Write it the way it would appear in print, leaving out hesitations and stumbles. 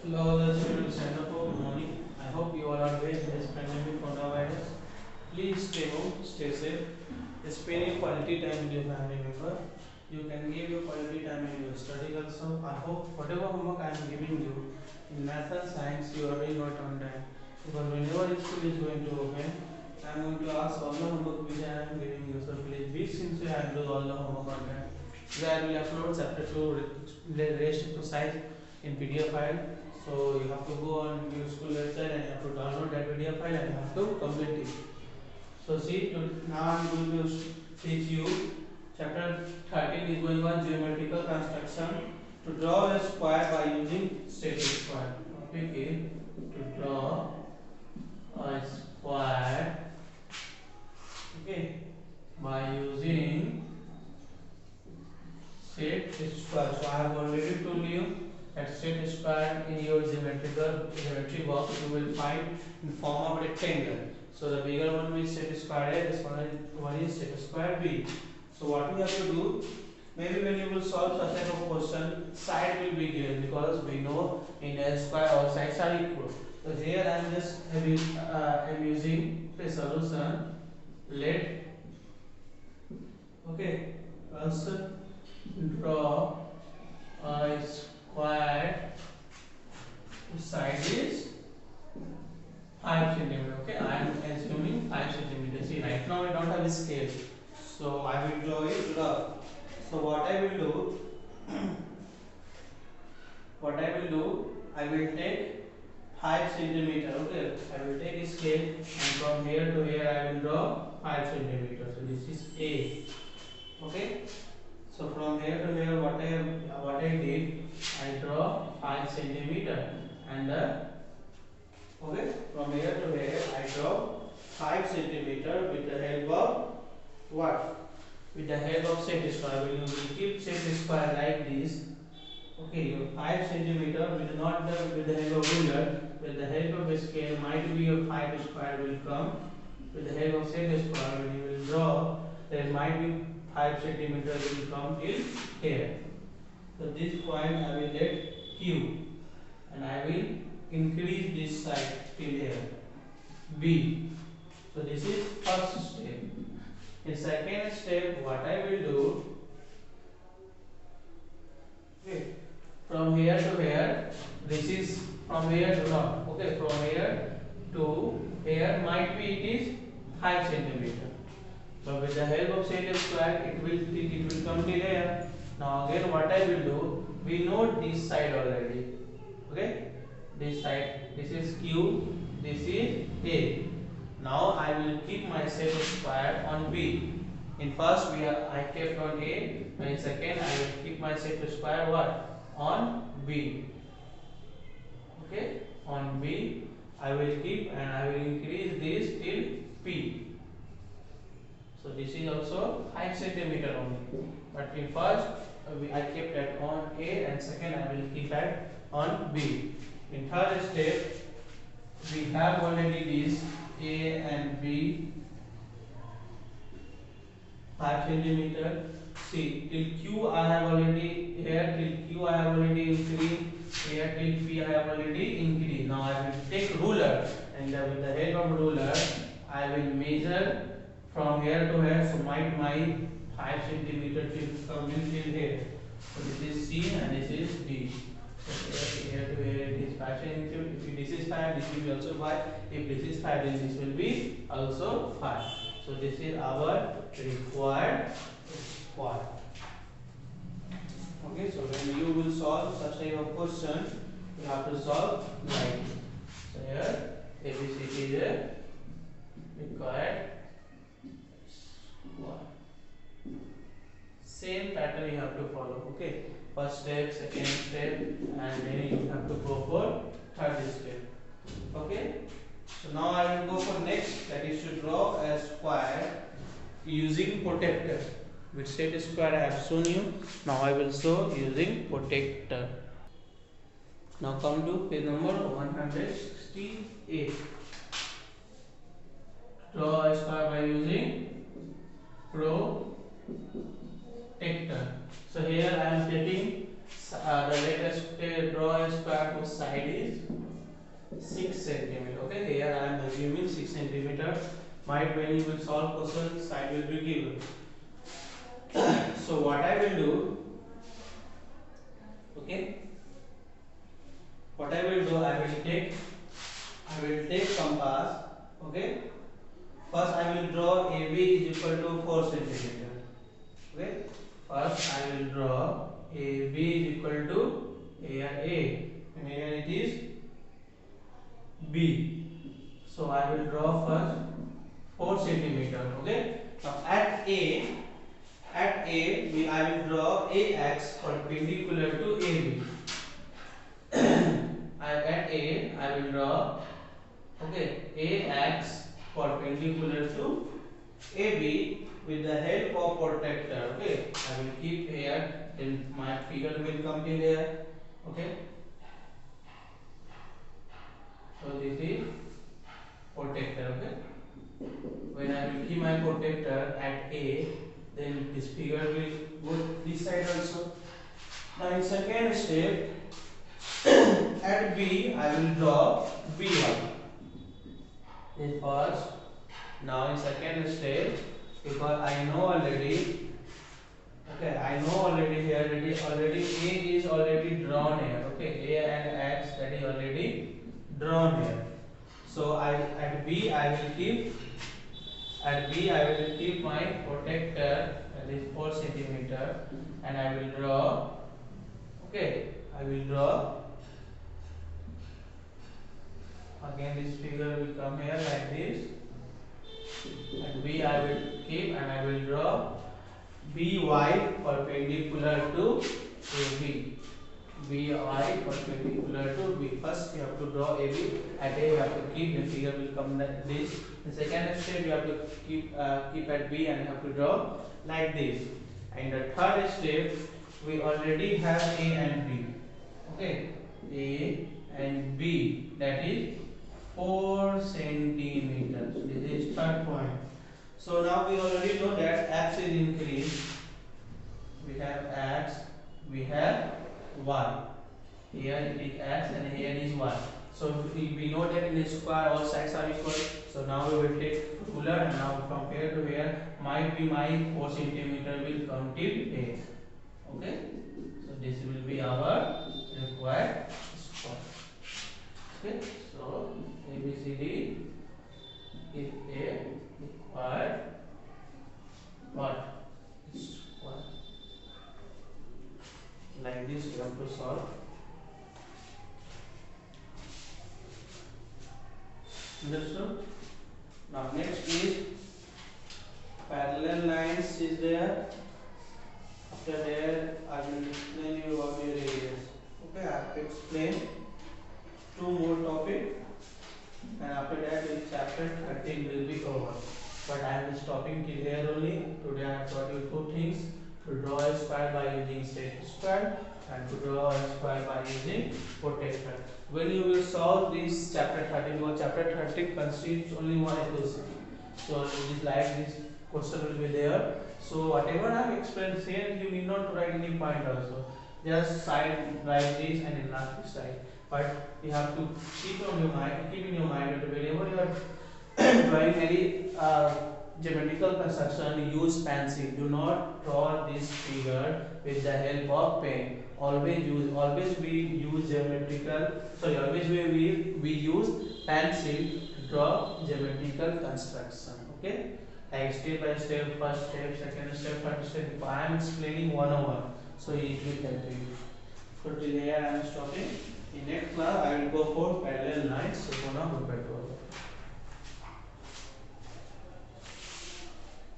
Hello, the students and good morning. I hope you all are well in this pandemic coronavirus. Please stay home, stay safe. Spend your quality time with your family member. You can give your quality time in your study also. I hope whatever homework I am giving you in math and science you are doing it on time. Because whenever school is going to open, I am going to ask all the homework which I am giving you. So please be sincere and do all the homework on time. Today I will upload chapter 2 rest exercise in PDF file. So you have to go on your school website and you have to download that PDF file and you have to complete it. So see, now I am going to teach you chapter 13 is going on geometrical construction to draw a square by using straight square. Topic is to draw a square, okay, by using set square. So I have already told you that set square in your geometry box you will find in form of rectangle. So the bigger one is set square A, this one is set square B. So what we have to do, maybe when you will solve such type of question, side will be given because we know in a square all sides are equal. So here I am just am using a solution. Let okay also draw a square side is 5 centimeter. Okay, I am assuming 5 centimeter. See, right now I don't have a scale, so I will draw it rough. So what I will do, I will take 5 centimeter. Okay, I will take a scale and from here to here I will draw 5 centimeter. So this is A. Okay. So from here to here, what I did, I draw 5 centimeter, and okay, from here to here, I draw 5 centimeter with the help of what? With the help of set square. When you will keep set square like this, okay, your 5 centimeter with not with the help of ruler, with the help of a scale, might be your 5 square will come. With the help of set square, when you will draw, there might be 5 centimeter will come till here. So this point I will let Q and I will increase this side till here B. So this is first step. In second step, what I will do, okay, from here to here, this is from here to now. Okay, from here to here might be it is 5 centimeter. So with the help of set square, it will come till here. Now again, what I will do, we know this side already. Okay, this side, this is Q, this is A. Now I will keep my set square on B. In first I kept on A, and in second I will keep my set square what? On B. Okay, on B I will keep and I will increase this till P. So this is also 5 centimeter only. But in first I kept that on A and second I will keep that on B. In third step we have already this A and B 5 centimeter. See, till Q I have already here, till Q I have already increased, here till P I have already increased. Now I will take ruler and with the help of ruler I will measure from here to here. So my 5 centimeter till coming till here. So this is C and this is D. So here to here it is 5 centimeter. If this is 5, this will be also 5. If this is 5, then this will be also 5. So this is our required square. Okay, so when you will solve such type of question, you have to solve like this. So here ABCD is a required square. Same pattern you have to follow. Okay, first step, second step, and then you have to go for third step. Okay, so now I will go for next, that is to draw a square using protector. With set square I have shown you. Now I will show using protector. Now come to page number 168. Draw a square by using protector. So here I am taking the latest draw a square whose side is 6 centimeter. Okay, here I am assuming 6 centimeter. Might when you will solve question, side will be given. So what I will do, okay, what I will do, I will take compass. Okay, first I will draw AB is equal to 4 centimeter. Okay, first I will draw AB is equal to here A and here it is B. So I will draw first 4 centimeter. Okay, now at A I will draw AX perpendicular to AB. At A I will draw, okay, AX perpendicular to AB with the help of protractor. Okay, I will keep here, then my figure will come till here. Okay, so this is protector. Okay, when I will keep my protector at A, then this figure will go this side also. Now in second step, at B I will draw B1. In first, now in second step, because I know already, okay, I know already here already A is already drawn here. Okay, A and X that is already drawn here. So at B I will keep my protector, that is 4 centimeter, and I will draw, okay, I will draw again, this figure will come here like this. At B I will keep and I will draw BY perpendicular to AB. BY perpendicular to B. First you have to draw AB. At A you have to keep, the figure will come like this. The second step you have to keep at B and you have to draw like this. And the third step we already have A and B. Okay, A and B, that is 4 centimeters. This is third point. So now we already know that X is increased. We have X, we have Y. Here it is X and here is Y. So we know that in a square all sides are equal. So now we will take ruler and now from here to here might be my 4 centimeter will come till here. Okay. So this will be our required square. Okay. So ABCD is a required what? Square. Like this you have to solve. Understood? Now next is parallel lines is there. After that I will explain you about your areas. Okay, I have to explain 2 more topics and after that this chapter 13 will be over. But I am stopping till here only. Today I have taught you 2 things: to draw a square by using set square and to draw a square by using protector. When you will solve this chapter 13, because chapter 13 consists only one equation. So it is like this question will be there. So whatever I have explained here, you need not write any point also. Just side write this and in last side. But you have to keep in your mind that whenever you are drawing any geometrical construction, use pencil. Do not draw this figure with the help of pen. Always we use pencil to draw geometrical construction. Okay, like step by step, first step, second step, third step. If I am explaining 101, so it will help you. So till here I am stopping. In next class I will go for parallel lines. So for now, goodbye to all.